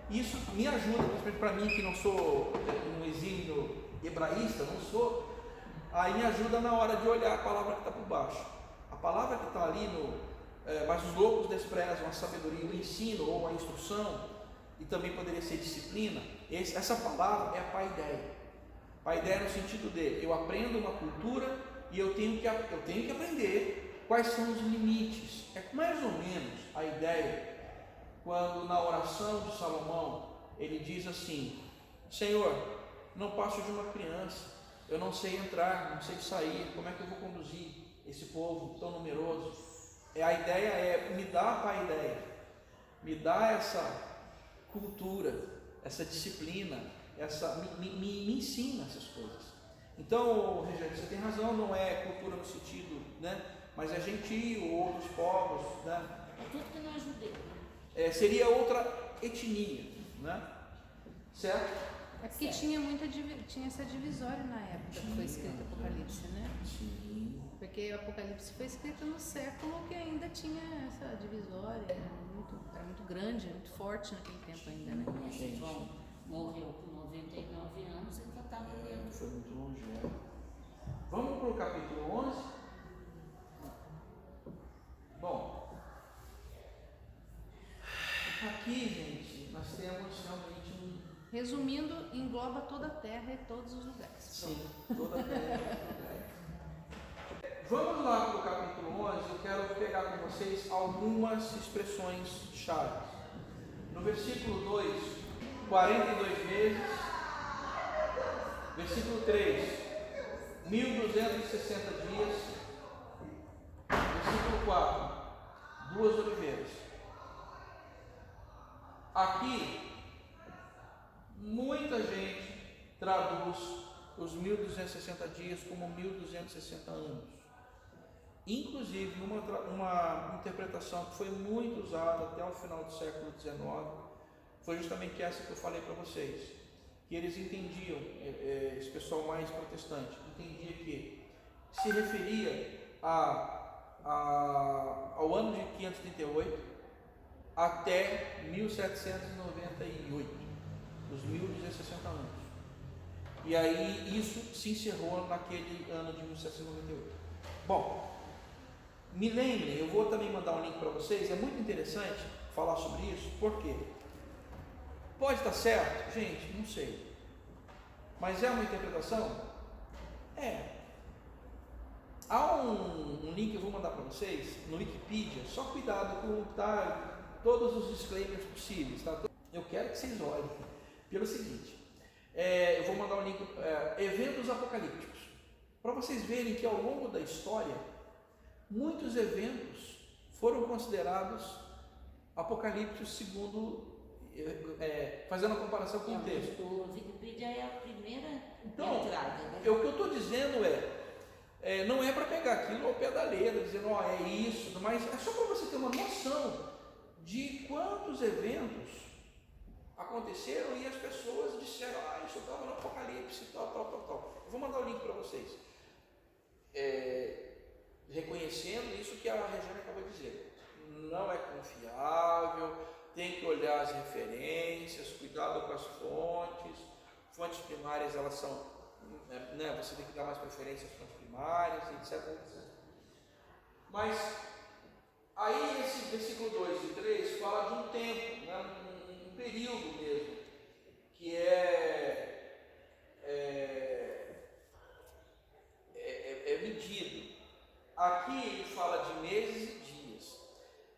Isso me ajuda, principalmente para mim que não sou um exímio hebraísta, não sou, aí me ajuda na hora de olhar a palavra que está por baixo. A palavra que está ali mas os loucos desprezam a sabedoria, o ensino ou a instrução, e também poderia ser disciplina. Essa palavra é a paideia. Paideia no sentido de eu aprendo uma cultura e eu tenho que aprender quais são os limites. É mais ou menos a ideia quando na oração de Salomão ele diz assim: Senhor, não passo de uma criança, eu não sei entrar, não sei sair, como é que eu vou conduzir esse povo tão numeroso? A ideia é, me dá a paideia, me dá essa cultura, essa disciplina, me ensina essas coisas. Então, Regiane, você tem razão, não é cultura no sentido, né? Mas é gentio, outros povos, né? É tudo que não é judeu. Seria outra etnia, né? Certo? É porque tinha essa divisória na época que foi escrito Apocalipse, né? Sim. Porque o Apocalipse foi escrito no século que ainda tinha essa divisória, era muito grande, muito forte naquele tempo ainda, né? João morreu com 99 anos e já estava lendo. Foi muito longe, né? Vamos para o capítulo 11? Bom, aqui, gente, nós temos realmente Resumindo, engloba toda a terra e todos os lugares. Sim, toda a terra. Vamos lá para o capítulo 11, eu quero pegar com vocês algumas expressões chave. No versículo 2, 42 meses. Versículo 3, 1260 dias. Versículo 4, 2 oliveiras. Aqui, muita gente traduz os 1260 dias como 1260 anos. Inclusive, uma interpretação que foi muito usada até o final do século XIX foi justamente essa que eu falei para vocês, que eles entendiam, esse pessoal mais protestante, entendia que se referia ao ano de 538 até 1798, os 1260 anos. E aí isso se encerrou naquele ano de 1798. Bom, me lembrem, eu vou também mandar um link para vocês, é muito interessante falar sobre isso, porque pode estar certo? Gente, não sei. Mas é uma interpretação? É. Há um link que eu vou mandar para vocês no Wikipedia, só cuidado com todos os disclaimers possíveis, tá? Eu quero que vocês olhem pelo seguinte, eu vou mandar um link, eventos apocalípticos, para vocês verem que ao longo da história, muitos eventos foram considerados apocalípticos segundo, fazendo a comparação com o texto. O Wikipedia é a primeira O entrada. Né? que eu estou dizendo não é para pegar aquilo ao pé da letra, dizendo, é isso, mas é só para você ter uma noção de quantos eventos aconteceram e as pessoas disseram, isso estava no Apocalipse, tal. Eu vou mandar o link para vocês. Reconhecendo isso que a Regiane acabou de dizer. Não é confiável, tem que olhar as referências, cuidado com as fontes. Fontes primárias, elas são, você tem que dar mais preferência às fontes primárias, etc. Mas aí esse versículo 2 e 3 fala de um tempo, um período mesmo, que é medido. Aqui ele fala de meses e dias.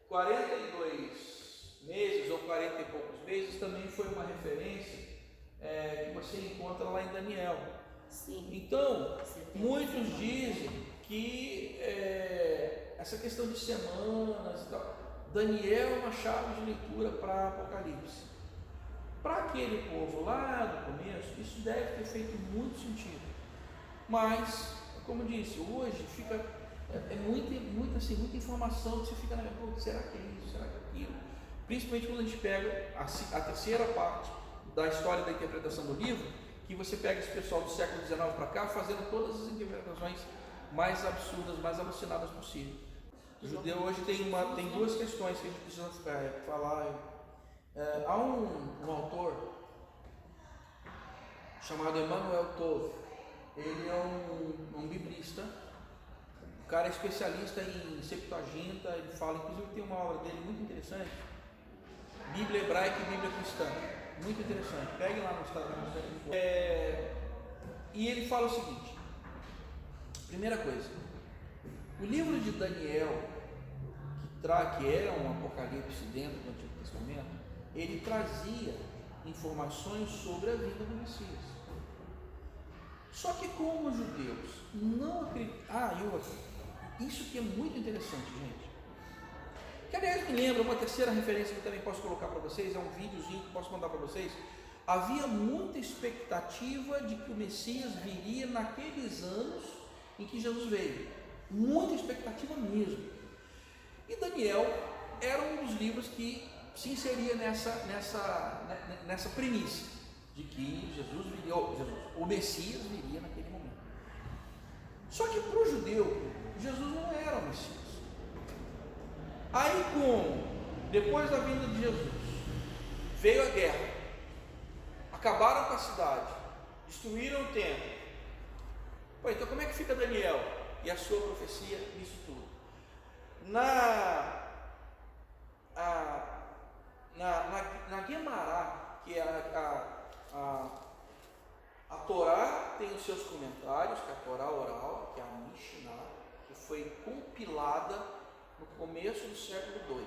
42 meses ou 40 e poucos meses também foi uma referência que você encontra lá em Daniel. Sim. Então, muitos dizem que essa questão de semanas e tal, Daniel é uma chave de leitura para Apocalipse. Para aquele povo lá do começo, isso deve ter feito muito sentido. Mas, como eu disse, hoje fica muita informação que você fica na minha, será que é isso, será que é aquilo? Principalmente quando a gente pega a terceira parte da história da interpretação do livro, que você pega esse pessoal do século XIX para cá, fazendo todas as interpretações mais absurdas, mais alucinadas possível. O judeu hoje tem duas questões que a gente precisa falar. Há um autor chamado Emmanuel Tove. Ele é um biblista. O cara é especialista em Septuaginta. Ele fala, inclusive tem uma aula dele muito interessante, Bíblia hebraica e Bíblia cristã. Muito interessante. Pegue lá no Instagram. E ele fala o seguinte: primeira coisa, o livro de Daniel, que era um apocalipse dentro do Antigo Testamento, ele trazia informações sobre a vida do Messias. Só que como os judeus não acreditam. Isso que é muito interessante, gente. Que aliás me lembra uma terceira referência que eu também posso colocar para vocês, é um videozinho que posso mandar para vocês. Havia muita expectativa de que o Messias viria naqueles anos em que Jesus veio. Muita expectativa mesmo. E Daniel era um dos livros que se inseria nessa premissa de que o Messias viria naquele momento. Só que para o judeu, Jesus não era o Messias. Aí depois da vinda de Jesus, veio a guerra, acabaram com a cidade, destruíram o templo. Então como é que fica Daniel e a sua profecia nisso tudo? Na Guemará, que é a Torá, tem os seus comentários, que é a Torá oral, que é a Mishnah, que foi compilada no começo do século II.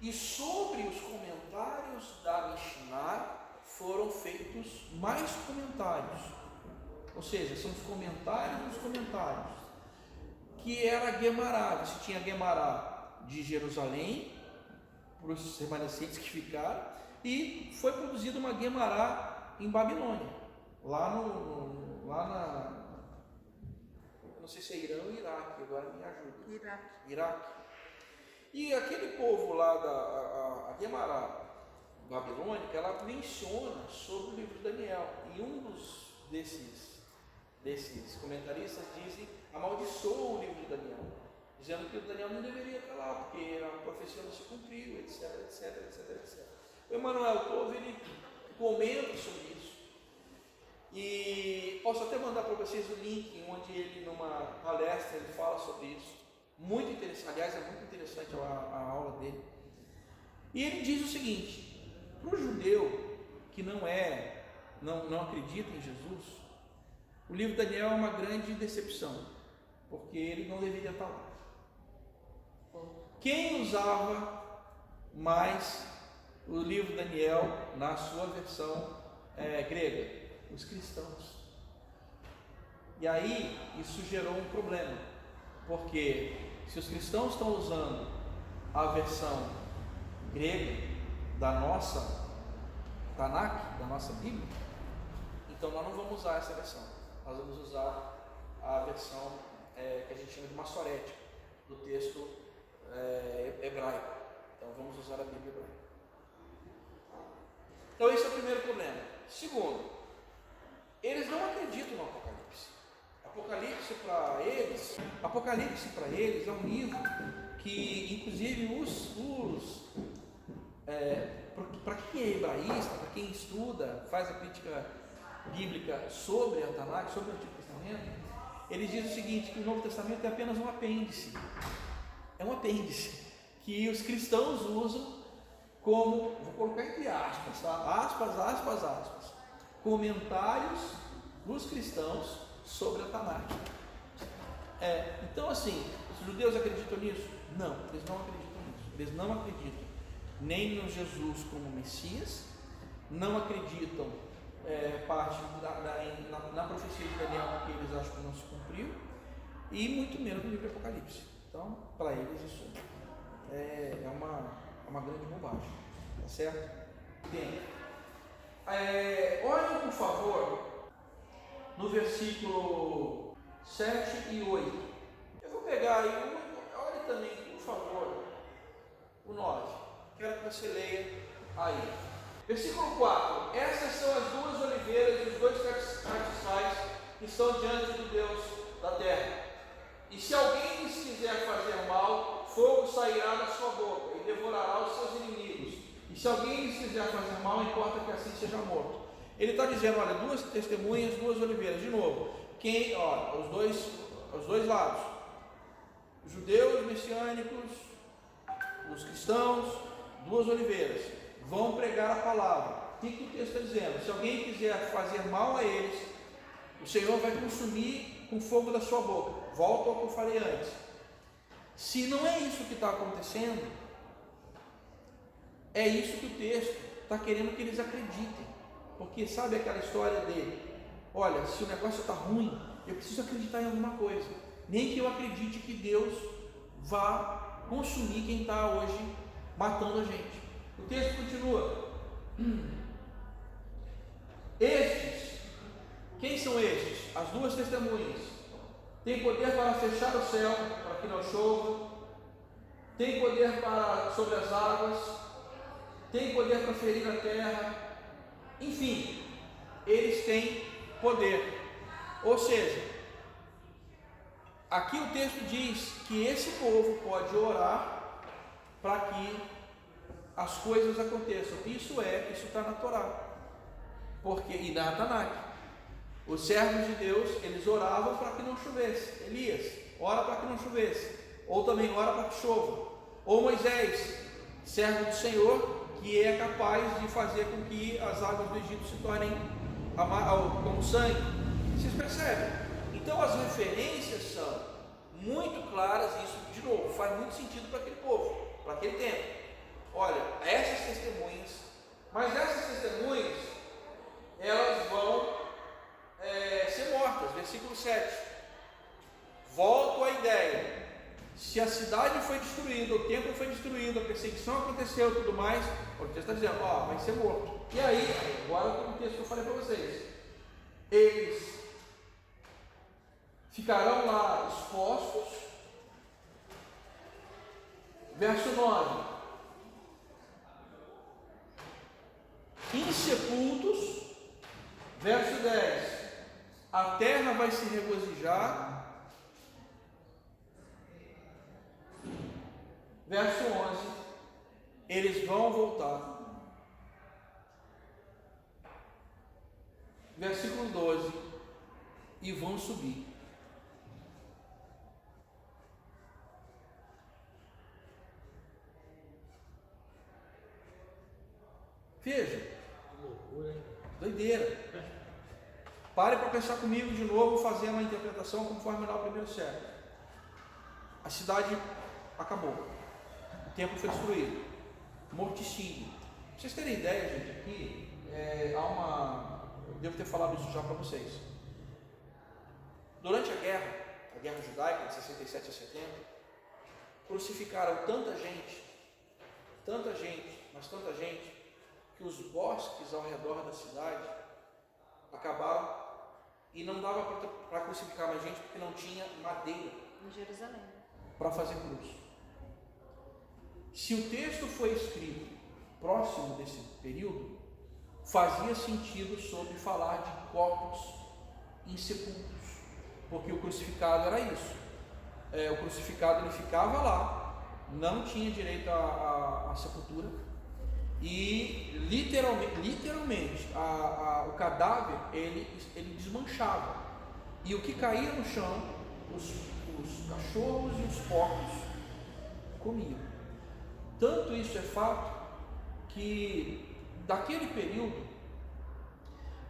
E sobre os comentários da Mishnah foram feitos mais comentários, ou seja, são os comentários dos comentários, que era a Guemará. Você tinha a Guemará de Jerusalém, para os remanescentes que ficaram, e foi produzida uma Guemará em Babilônia, lá na não sei se é Irã ou Iraque, agora me ajuda. Iraque. E aquele povo lá a Guemará babilônica, ela menciona sobre o livro de Daniel, e um desses comentaristas dizem, amaldiçoa o livro de Daniel, dizendo que o Daniel não deveria estar lá, porque a profecia não se cumpriu, etc. O Emanuel Tove, ele comenta sobre isso, e posso até mandar para vocês o link, onde ele, numa palestra, ele fala sobre isso, muito interessante, aliás, é muito interessante a aula dele, e ele diz o seguinte: para o judeu que não acredita em Jesus, o livro de Daniel é uma grande decepção, porque ele não deveria estar lá. Quem usava mais o livro de Daniel na sua versão grega? Os cristãos. E aí isso gerou um problema, porque se os cristãos estão usando a versão grega da nossa Tanakh, da nossa Bíblia, então nós não vamos usar essa versão, nós vamos usar a versão que a gente chama de massorética, do texto hebraico. Então vamos usar a Bíblia hebraica. Então esse é o primeiro problema. Segundo, eles não acreditam no Apocalipse. Apocalipse para eles é um livro que, inclusive, para quem é hebraísta, para quem estuda, faz a crítica bíblica sobre a Tanakh, sobre o Antigo Testamento, eles dizem o seguinte: que o Novo Testamento é apenas um apêndice. É um apêndice que os cristãos usam como, vou colocar entre aspas, tá? Aspas, comentários dos cristãos sobre a Tanakh. Então, assim, os judeus acreditam nisso? Não, eles não acreditam nisso. Eles não acreditam nem no Jesus como Messias, não acreditam na profecia de Daniel, porque eles acham que não se cumpriu, e muito menos no livro de Apocalipse. Então, para eles isso é uma grande bobagem, tá certo? Bem, olhem por favor no versículo 7 e 8. Eu vou pegar aí, olhe também por favor o 9, quero que você leia aí. Versículo 4: essas são as duas oliveiras e os dois castiçais que estão diante do Deus da terra. E se alguém lhes quiser fazer mal, fogo sairá da sua boca e devorará os seus inimigos. E se alguém lhes quiser fazer mal, importa que assim seja morto. Ele está dizendo, olha, duas testemunhas, duas oliveiras. De novo, os dois lados, os judeus messiânicos, os cristãos, duas oliveiras, vão pregar a palavra. O que o texto está dizendo? Se alguém quiser fazer mal a eles, o Senhor vai consumir com fogo da sua boca. Volto ao que eu falei antes. Se não é isso que está acontecendo, é isso que o texto está querendo que eles acreditem. Porque sabe aquela história dele? Olha, se o negócio está ruim, eu preciso acreditar em alguma coisa. Nem que eu acredite que Deus vá consumir quem está hoje matando a gente. O texto continua. Estes, quem são estes? As duas testemunhas. Tem poder para fechar o céu, para que não chova. Tem poder para sobre as águas. Tem poder para ferir a terra. Enfim, eles têm poder. Ou seja, aqui o texto diz que esse povo pode orar para que as coisas aconteçam. Isso está na Torá. Porque, e na Tanakh, os servos de Deus, eles oravam para que não chovesse. Elias, ora para que não chovesse. Ou também ora para que chova. Ou Moisés, servo do Senhor, que é capaz de fazer com que as águas do Egito se tornem como sangue. Vocês percebem? Então as referências são muito claras, e isso, de novo, faz muito sentido para aquele povo, para aquele tempo. Olha, essas testemunhas, mas essas testemunhas, elas vão ser mortas. Versículo 7. Volto à ideia. Se a cidade foi destruída, o templo foi destruído, a perseguição aconteceu e tudo mais, o texto está dizendo, vai ser morto. E aí, agora o texto que eu falei para vocês, eles ficarão lá expostos. Verso 9. Insepultos. Verso 10. A terra vai se regozijar. Verso 11. Eles vão voltar. Versículo 12. E vão subir. Veja. Doideira. Pare para pensar comigo de novo, fazer uma interpretação conforme lá o primeiro século. A cidade acabou. O templo foi destruído. Morticínio. Pra vocês terem ideia, gente, aqui eu devo ter falado isso já para vocês. Durante a guerra judaica de 67 a 70, crucificaram tanta gente, mas tanta gente, que os bosques ao redor da cidade acabaram e não dava para crucificar mais gente porque não tinha madeira Em Jerusalém. para fazer cruz. Se o texto foi escrito próximo desse período, fazia sentido sobre falar de corpos insepultos, porque o crucificado era isso. O crucificado ele ficava lá, não tinha direito à sepultura, e literalmente o cadáver ele desmanchava, e o que caía no chão os cachorros e os porcos comiam. Tanto isso é fato que daquele período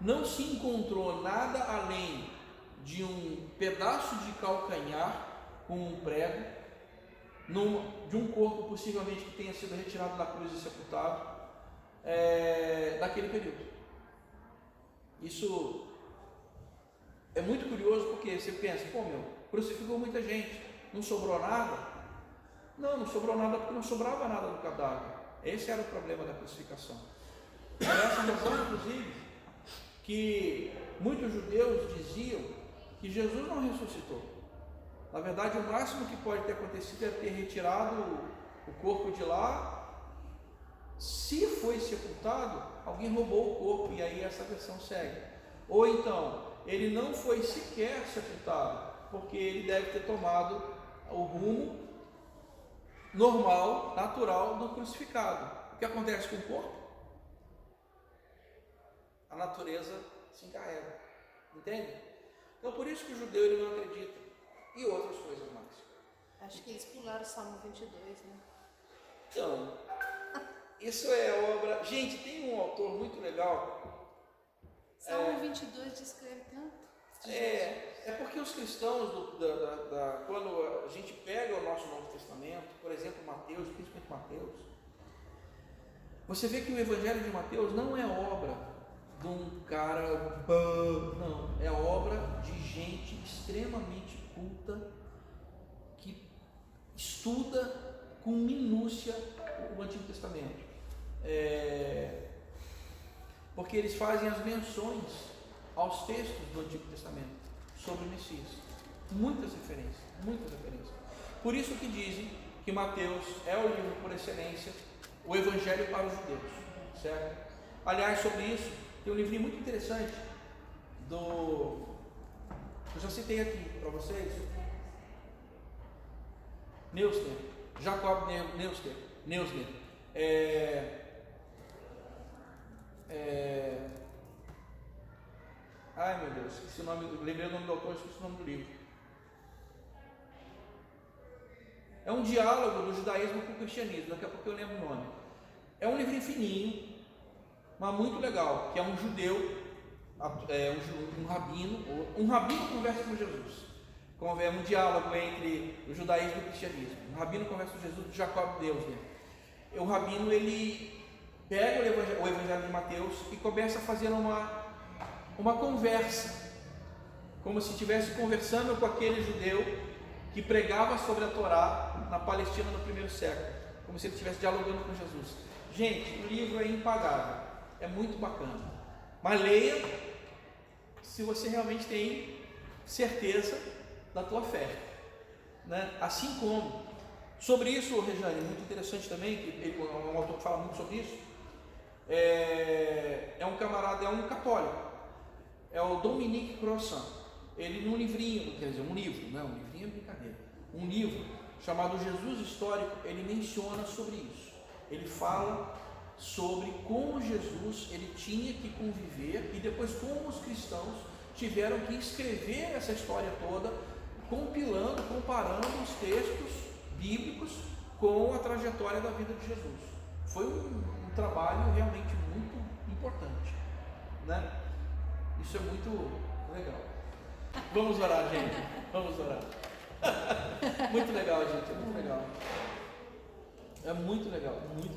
não se encontrou nada além de um pedaço de calcanhar com um prego de um corpo possivelmente que tenha sido retirado da cruz e sepultado daquele período. Isso é muito curioso, porque você pensa, crucificou muita gente, não sobrou nada? Não sobrou nada porque não sobrava nada do cadáver. Esse era o problema da crucificação. Por essa razão, inclusive, que muitos judeus diziam que Jesus não ressuscitou. Na verdade, o máximo que pode ter acontecido é ter retirado o corpo de lá. Se foi sepultado, alguém roubou o corpo, e aí essa versão segue. Ou então, ele não foi sequer sepultado, porque ele deve ter tomado o rumo normal, natural do crucificado. O que acontece com o corpo? A natureza se encarrega. Entende? Então, por isso que o judeu ele não acredita. E outras coisas mais. Acho que eles pularam o Salmo 22, né? Então, Isso é obra. Gente, tem um autor muito legal. Salmo 22 descreve tanto. É porque os cristãos, quando a gente pega o nosso Novo Testamento, por exemplo, Mateus, principalmente Mateus, você vê que o Evangelho de Mateus não é obra de um cara, não, é obra de gente extremamente culta, que estuda com minúcia o Antigo Testamento. Porque eles fazem as menções aos textos do Antigo Testamento sobre o Messias. Muitas referências. Por isso que dizem que Mateus é o livro por excelência, o Evangelho para os judeus, certo? Aliás, sobre isso, tem um livrinho muito interessante eu já citei aqui para vocês, Neusner, Jacob Neusner. Ai meu Deus, esqueci o nome, lembrei o nome do autor, esqueci o nome do livro. É um diálogo do judaísmo com o cristianismo, daqui a pouco eu lembro o nome. É um livrinho fininho, mas muito legal, que é um judeu, um rabino conversa com Jesus. É um diálogo entre o judaísmo e o cristianismo. Um rabino conversa com Jesus, Jacob Neusner. O rabino, ele pega o Evangelho de Mateus e começa a fazer uma conversa, como se estivesse conversando com aquele judeu que pregava sobre a Torá na Palestina no primeiro século, como se ele estivesse dialogando com Jesus. Gente, o livro é impagável, é muito bacana, mas leia se você realmente tem certeza da tua fé, né? Assim como, sobre isso, Regiane, muito interessante também, que um autor que fala muito sobre isso, é um camarada, é um católico, é o Dominique Crossan. Ele num livrinho, quer dizer, um livro é brincadeira, um livro chamado Jesus Histórico, ele menciona sobre isso. Ele fala sobre como Jesus ele tinha que conviver e depois como os cristãos tiveram que escrever essa história toda, compilando, comparando os textos bíblicos com a trajetória da vida de Jesus. Foi um trabalho realmente muito importante, né? Isso é muito legal. Vamos orar, gente. Vamos orar. Muito legal, gente. É muito legal. É muito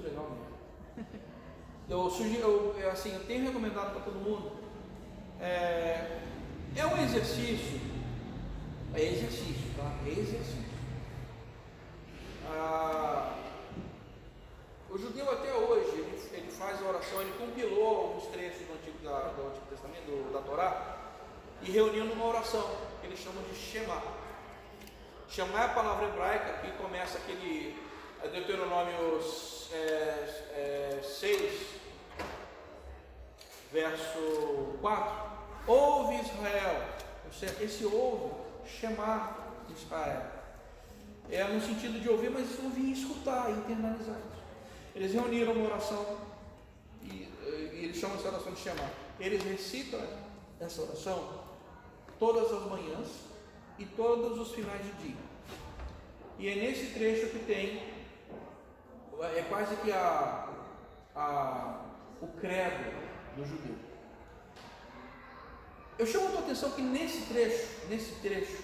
legal mesmo. Eu tenho recomendado para todo mundo. É um exercício. É exercício, tá? É exercício. O judeu até hoje, ele faz a oração, ele compilou alguns trechos do Antigo Testamento, da Torá, e reuniu numa oração, que eles chamam de Shema. Shema é a palavra hebraica que começa aquele Deuteronômio 6, verso 4. Ouve Israel, esse ouve, Shema Israel. É no sentido de ouvir, mas ouvir e escutar, e internalizar isso. Eles reuniram uma oração, e eles chamam essa oração de Shema. Eles recitam essa oração todas as manhãs e todos os finais de dia. E é nesse trecho que tem, é quase que o credo do judeu. Eu chamo a tua atenção que nesse trecho,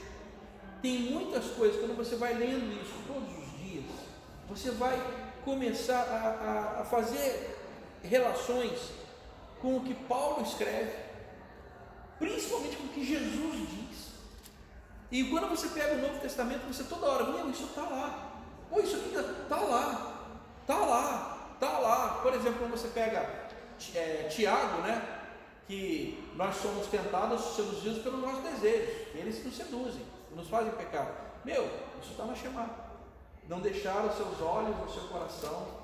tem muitas coisas. Quando você vai lendo isso todos os dias, você vai começar a fazer relações com o que Paulo escreve, principalmente com o que Jesus diz. E quando você pega o Novo Testamento, você toda hora, isso está lá, isso aqui está lá. Por exemplo, quando você pega Tiago, né? Que nós somos tentados, seduzidos pelos nossos desejos, eles nos seduzem, nos fazem pecar. Isso está na Shema. Não deixar os seus olhos, o seu coração.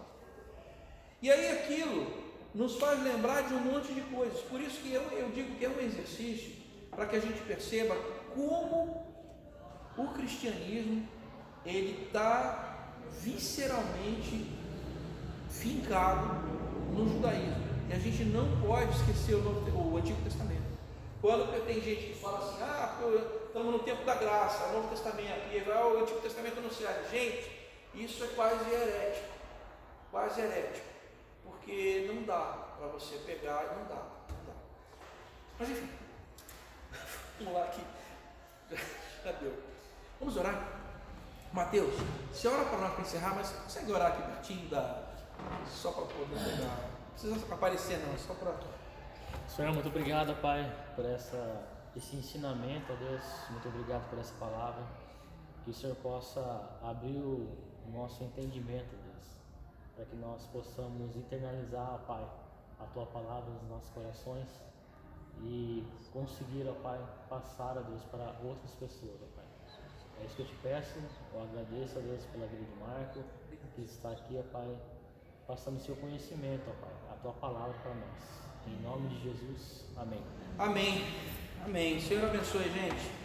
E aí aquilo nos faz lembrar de um monte de coisas. Por isso que eu digo que é um exercício para que a gente perceba como o cristianismo ele está visceralmente fincado no judaísmo. E a gente não pode esquecer o Antigo Testamento. Quando tem gente que fala assim, estamos no tempo da graça, Novo Testamento, e o Antigo Testamento não serve. Gente, isso é quase herético. porque não dá para você pegar, não dá. Mas enfim, vamos lá aqui, já deu. Vamos orar? Mateus, você ora para nós para encerrar, mas consegue orar aqui pertinho só para poder pegar, não precisa aparecer não, só para... Senhor, muito obrigado, Pai, por esse ensinamento, ó Deus, muito obrigado por essa palavra, que o Senhor possa abrir o nosso entendimento, Deus, para que nós possamos internalizar, Pai, a Tua palavra nos nossos corações e conseguir, ó Pai, passar, ó Deus, para outras pessoas, ó Pai. É isso que eu te peço, eu agradeço, ó Deus, pela vida de Marco, que está aqui, ó Pai, passando o seu conhecimento, ó Pai, a Tua palavra para nós. Em nome de Jesus, amém. Amém. Amém. Senhor abençoe, gente.